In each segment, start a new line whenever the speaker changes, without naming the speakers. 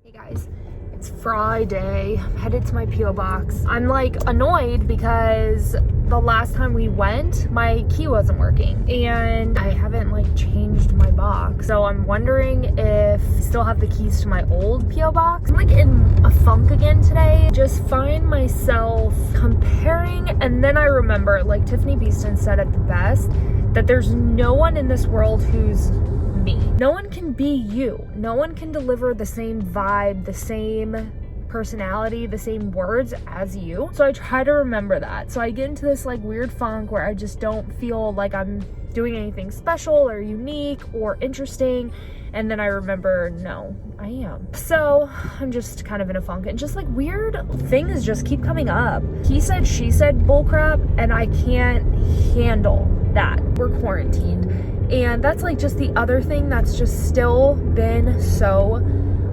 Hey guys, it's Friday. I'm headed to my P.O. box. I'm like annoyed because the last time we went, my key wasn't working and I haven't like changed my box. So I'm wondering if I still have the keys to my old P.O. box. I'm like in a funk again today. Just find myself comparing, and then I remember, like Tiffany Beeston said it the best, that there's no one in this world who's me. No one can be you. No one can deliver the same vibe, the same personality, the same words as you. So I try to remember that. So I get into this like weird funk where I just don't feel like I'm doing anything special or unique or interesting. And then I remember, no, I am. So I'm just kind of in a funk, and just like weird things just keep coming up. He said, she said bullcrap, and I can't handle that. We're quarantined. And that's like just the other thing that's just still been so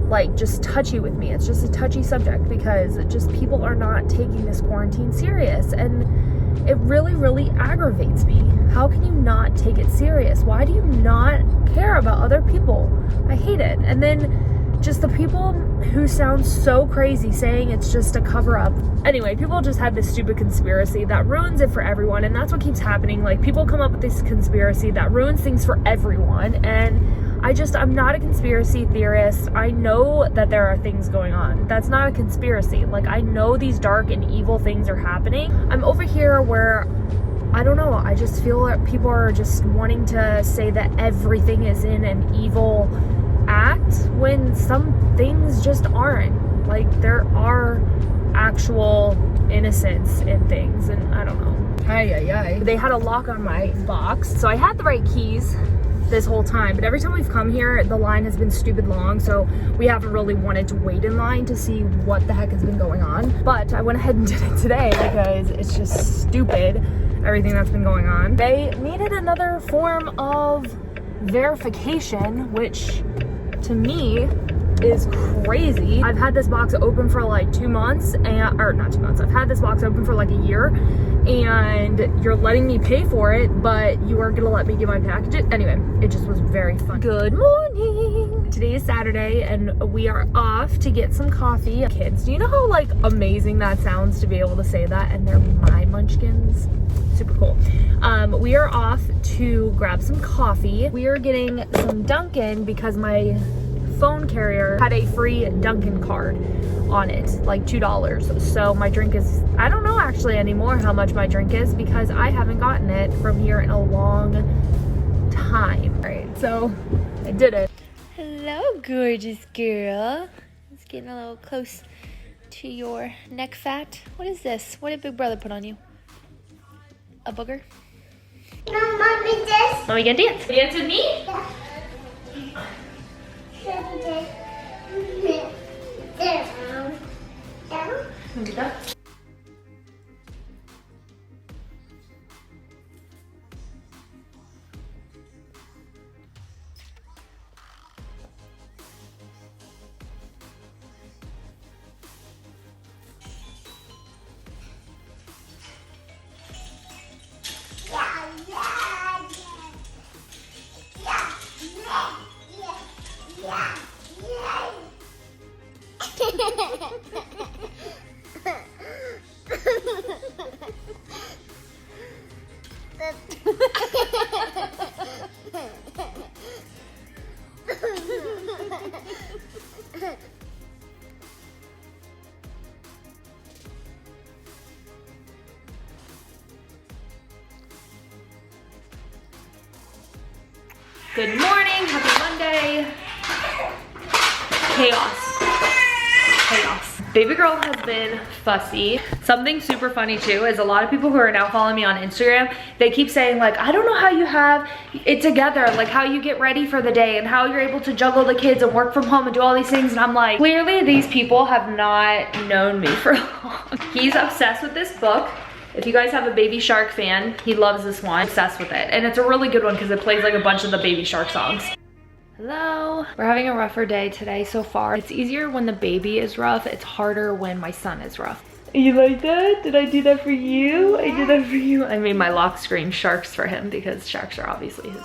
like just touchy with me. It's just a touchy subject because just people are not taking this quarantine serious, and it really, really aggravates me. How can you not take it serious? Why do you not care about other people? I hate it. And then just the people who sound so crazy saying it's just a cover up. Anyway, people just had this stupid conspiracy that ruins it for everyone, and that's what keeps happening. Like, people come up with this conspiracy that ruins things for everyone, and I'm not a conspiracy theorist. I know that there are things going on. That's not a conspiracy. Like, I know these dark and evil things are happening. I'm over here where, I don't know, I just feel that people are just wanting to say that everything is in an evil act when some things just aren't. Like, there are actual innocence in things, and I don't know. They had a lock on my box, so I had the right keys this whole time, but every time we've come here, the line has been stupid long, so we haven't really wanted to wait in line to see what the heck has been going on. But I went ahead and did it today because it's just stupid, everything that's been going on. They needed another form of verification, which to me is crazy. I've had this box open for like 2 months, or not 2 months, I've had this box open for like a year, and you're letting me pay for it, but you aren't gonna let me get my package. Anyway, it just was very fun. Good morning. Today is Saturday and we are off to get some coffee. Kids, do you know how like amazing that sounds to be able to say that and they're my munchkins? Super cool. We are off to grab some coffee. We are getting some Dunkin' because my phone carrier had a free Dunkin' card on it, like $2. So my drink is, I don't know actually anymore how much my drink is because I haven't gotten it from here in a long time. All right, so I did it. Hello, gorgeous girl. It's getting a little close to your neck fat. What is this? What did Big Brother put on you? A booger?
No, Mommy, this.
Mommy gonna dance. Dance with me?
Yeah.
Do that. Good morning, happy Monday. Chaos. Baby girl has been fussy. Something super funny too is a lot of people who are now following me on Instagram, they keep saying like, I don't know how you have it together, like how you get ready for the day and how you're able to juggle the kids and work from home and do all these things. And I'm like, clearly these people have not known me for long. He's obsessed with this book. If you guys have a Baby Shark fan, he loves this one, obsessed with it. And it's a really good one because it plays like a bunch of the Baby Shark songs. Hello. We're having a rougher day today so far. It's easier when the baby is rough. It's harder when my son is rough. You like that? Did I do that for you? I did that for you. I made my lock screen sharks for him because sharks are obviously his.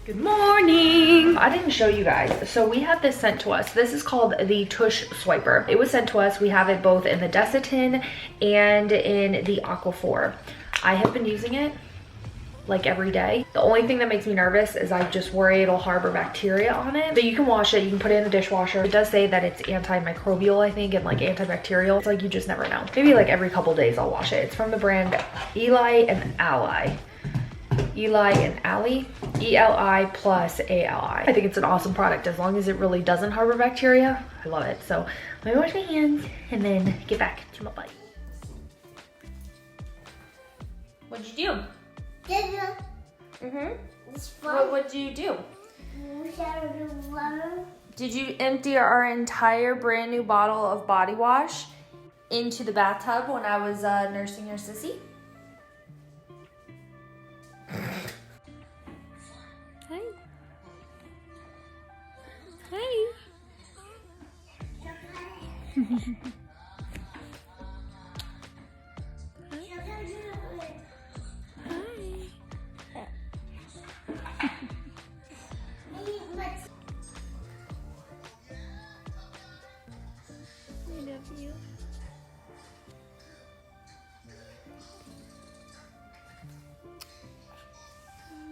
Good morning. I didn't show you guys. So we had this sent to us. This is called the Tush Swiper. It was sent to us. We have it both in the Desitin and in the Aquaphor. I have been using it like every day. The only thing that makes me nervous is I just worry it'll harbor bacteria on it. But you can wash it, you can put it in the dishwasher. It does say that it's antimicrobial, I think, and like antibacterial. It's like you just never know. Maybe like every couple days I'll wash it. It's from the brand Eli and Ally. Eli and Ally, E-L-I plus A-L-I. I think it's an awesome product as long as it really doesn't harbor bacteria. I love it. So let me wash my hands and then get back to my body. What'd you do? What'd you do? Did you empty our entire brand new bottle of body wash into the bathtub when I was nursing your sissy? Hey. Hey.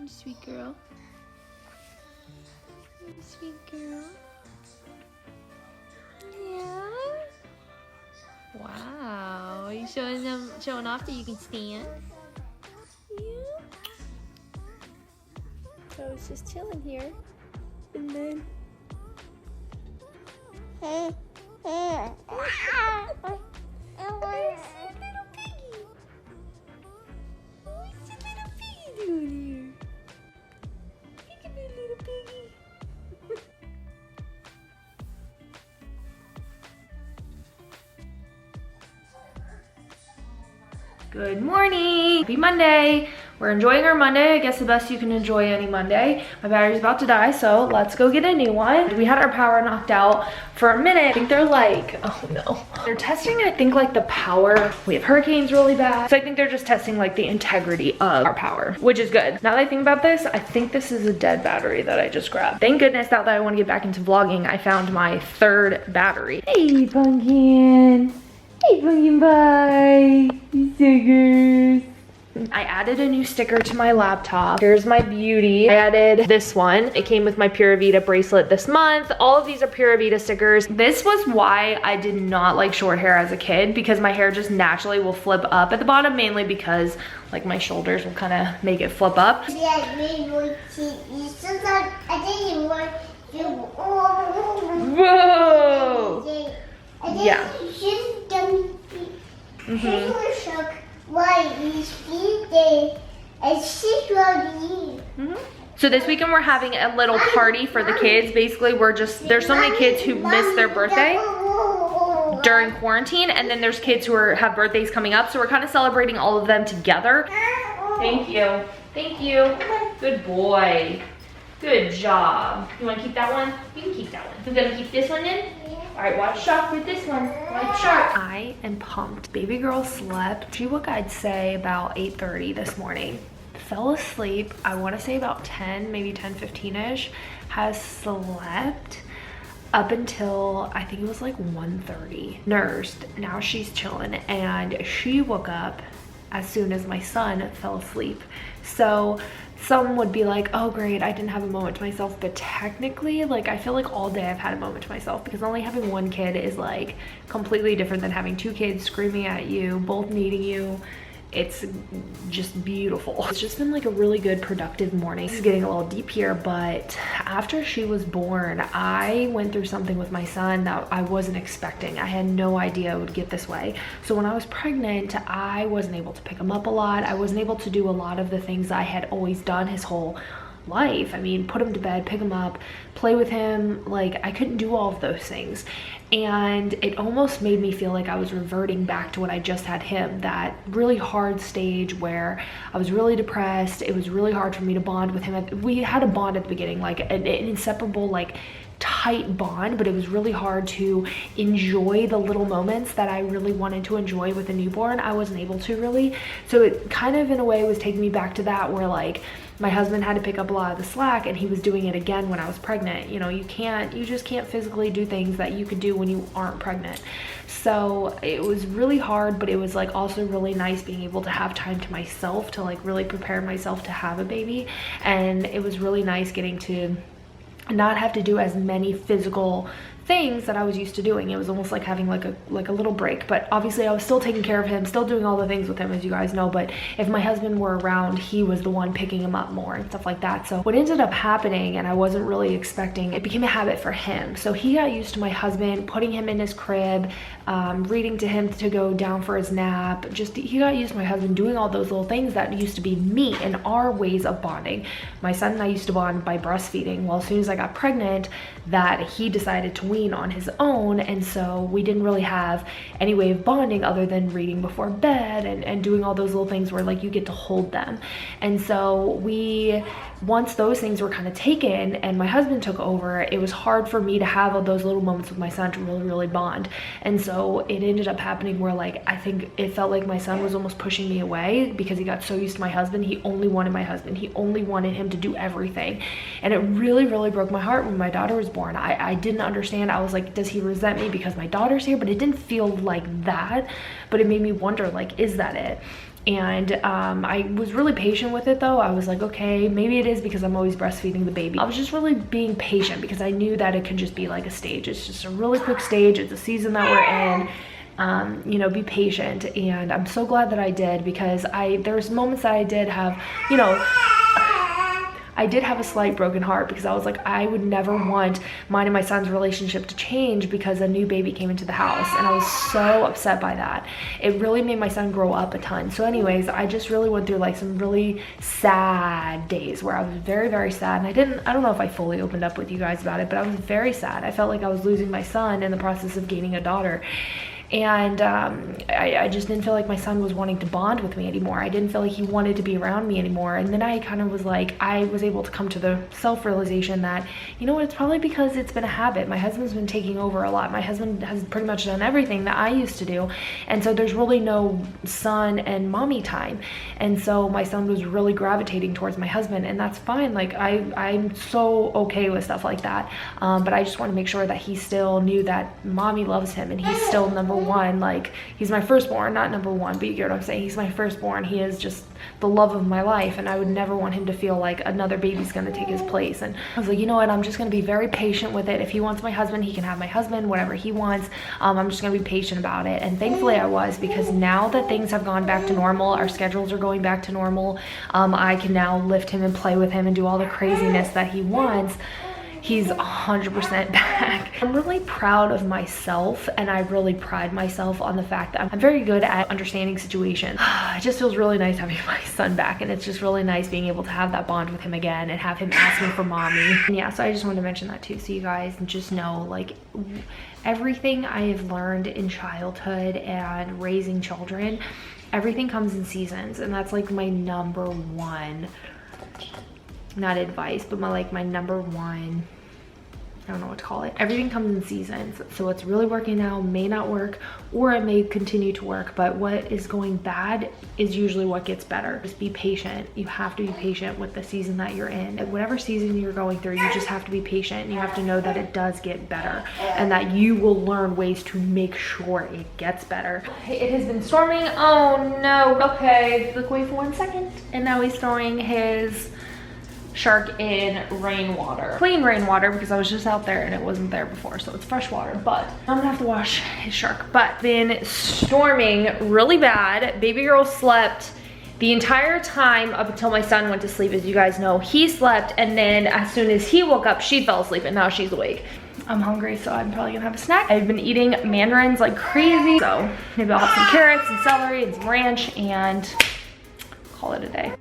Sweet girl. Sweet girl. Yeah. Wow. Are you showing off that you can stand? Yeah. So I was just chilling here. And then good morning. Happy Monday. We're enjoying our Monday. I guess the best you can enjoy any Monday. My battery's about to die, so let's go get a new one. We had our power knocked out for a minute. I think they're like, oh no. They're testing, I think, like the power. We have hurricanes really bad. So I think they're just testing like the integrity of our power, which is good. Now that I think about this, I think this is a dead battery that I just grabbed. Thank goodness now that I want to get back into vlogging, I found my third battery. Hey, Pumpkin. Hey, Pumpkin Pie. You stickers. I added a new sticker to my laptop. Here's my beauty. I added this one. It came with my Pura Vida bracelet this month. All of these are Pura Vida stickers. This was why I did not like short hair as a kid, because my hair just naturally will flip up at the bottom, mainly because like my shoulders will kind of make it flip up. Whoa! Yeah. So this weekend we're having a little party for the kids. Basically, there's so many kids who miss their birthday during quarantine, and then there's kids who have birthdays coming up, so we're kind of celebrating all of them together. Thank you. Thank you. Good boy. Good job. You want to keep that one? You can keep that one. You gonna keep this one in? All right, watch sharp with this one. Watch sharp. I am pumped. Baby girl slept. She woke, I'd say, about 8:30 this morning. Fell asleep, I want to say about 10, maybe 10:15ish. Has slept up until I think it was like 1:30. Nursed. Now she's chilling, and she woke up as soon as my son fell asleep. So some would be like, oh great, I didn't have a moment to myself, but technically, like, I feel like all day I've had a moment to myself, because only having one kid is like completely different than having two kids screaming at you, both needing you. It's just beautiful. It's just been like a really good, productive morning. This is getting a little deep here, but after she was born, I went through something with my son that I wasn't expecting. I had no idea it would get this way. So when I was pregnant, I wasn't able to pick him up a lot. I wasn't able to do a lot of the things I had always done his whole life. I mean, put him to bed, pick him up, play with him. Like, I couldn't do all of those things. And it almost made me feel like I was reverting back to when I just had him, that really hard stage where I was really depressed. It was really hard for me to bond with him. We had a bond at the beginning, like an inseparable like tight bond, but it was really hard to enjoy the little moments that I really wanted to enjoy with a newborn. I wasn't able to really. So it kind of in a way was taking me back to that, where like my husband had to pick up a lot of the slack, and he was doing it again when I was pregnant. You know, you just can't physically do things that you could do when you aren't pregnant. So it was really hard, but it was like also really nice being able to have time to myself to like really prepare myself to have a baby. And it was really nice getting to not have to do as many physical things that I was used to doing. It was almost like having like a little break, but obviously I was still taking care of him, still doing all the things with him, as you guys know. But if my husband were around, he was the one picking him up more and stuff like that. So what ended up happening, and I wasn't really expecting, it became a habit for him. So he got used to my husband putting him in his crib, reading to him to go down for his nap. Just he got used to my husband doing all those little things that used to be me and our ways of bonding. My son and I used to bond by breastfeeding. Well, as soon as I got pregnant, that he decided to wean on his own, and so we didn't really have any way of bonding other than reading before bed and doing all those little things where like you get to hold them. And so once those things were kind of taken and my husband took over, it was hard for me to have all those little moments with my son to really bond. And so it ended up happening where like I think it felt like my son was almost pushing me away because he got so used to my husband. He only wanted my husband. He only wanted him to do everything. And it really broke my heart when my daughter was born. I didn't understand. I was like, does he resent me because my daughter's here? But it didn't feel like that. But it made me wonder, like, is that it? And I was really patient with it though. I was like, okay, maybe it is because I'm always breastfeeding the baby. I was just really being patient because I knew that it could just be like a stage. It's just a really quick stage. It's a season that we're in. You know, be patient. And I'm so glad that I did, because there's moments that I did have, you know, I did have a slight broken heart, because I was like, I would never want mine and my son's relationship to change because a new baby came into the house, and I was so upset by that. It really made my son grow up a ton. So anyways, I just really went through like some really sad days where I was very sad, and I don't know if I fully opened up with you guys about it, but I was very sad. I felt like I was losing my son in the process of gaining a daughter. And I just didn't feel like my son was wanting to bond with me anymore. I didn't feel like he wanted to be around me anymore. And then I kind of was like, I was able to come to the self-realization that, you know what, it's probably because it's been a habit. My husband's been taking over a lot. My husband has pretty much done everything that I used to do. And so there's really no son and mommy time. And so my son was really gravitating towards my husband, and that's fine. Like I'm so okay with stuff like that. But I just want to make sure that he still knew that mommy loves him, and he's still number one. Like, he's my firstborn, not number one, but you get what I'm saying. He's my firstborn. He is just the love of my life, and I would never want him to feel like another baby's gonna take his place. And I was like, you know what, I'm just gonna be very patient with it. If he wants my husband, he can have my husband, whatever he wants. I'm just gonna be patient about it. And thankfully I was, because now that things have gone back to normal, our schedules are going back to normal, I can now lift him and play with him and do all the craziness that he wants. He's 100% back. I'm really proud of myself, and I really pride myself on the fact that I'm very good at understanding situations. It just feels really nice having my son back, and it's just really nice being able to have that bond with him again and have him ask me for mommy. And yeah, so I just wanted to mention that too, so you guys just know, like, everything I have learned in childhood and raising children, everything comes in seasons, and that's like my number one, not advice, but my number one, I don't know what to call it. Everything comes in seasons. So what's really working now may not work, or it may continue to work, but what is going bad is usually what gets better. Just be patient. You have to be patient with the season that you're in. Whatever season you're going through, you just have to be patient. You have to know that it does get better, and that you will learn ways to make sure it gets better. It has been storming. Oh no. Okay, look away for 1 second. And now he's throwing his shark in rainwater, clean rainwater, because I was just out there and it wasn't there before, so it's fresh water. But I'm gonna have to wash his shark. But been storming really bad. Baby girl slept the entire time up until my son went to sleep. As you guys know, he slept, and then as soon as he woke up, she fell asleep, and now she's awake. I'm hungry, so I'm probably gonna have a snack. I've been eating mandarins like crazy, so maybe I'll have some carrots and celery and some ranch and call it a day.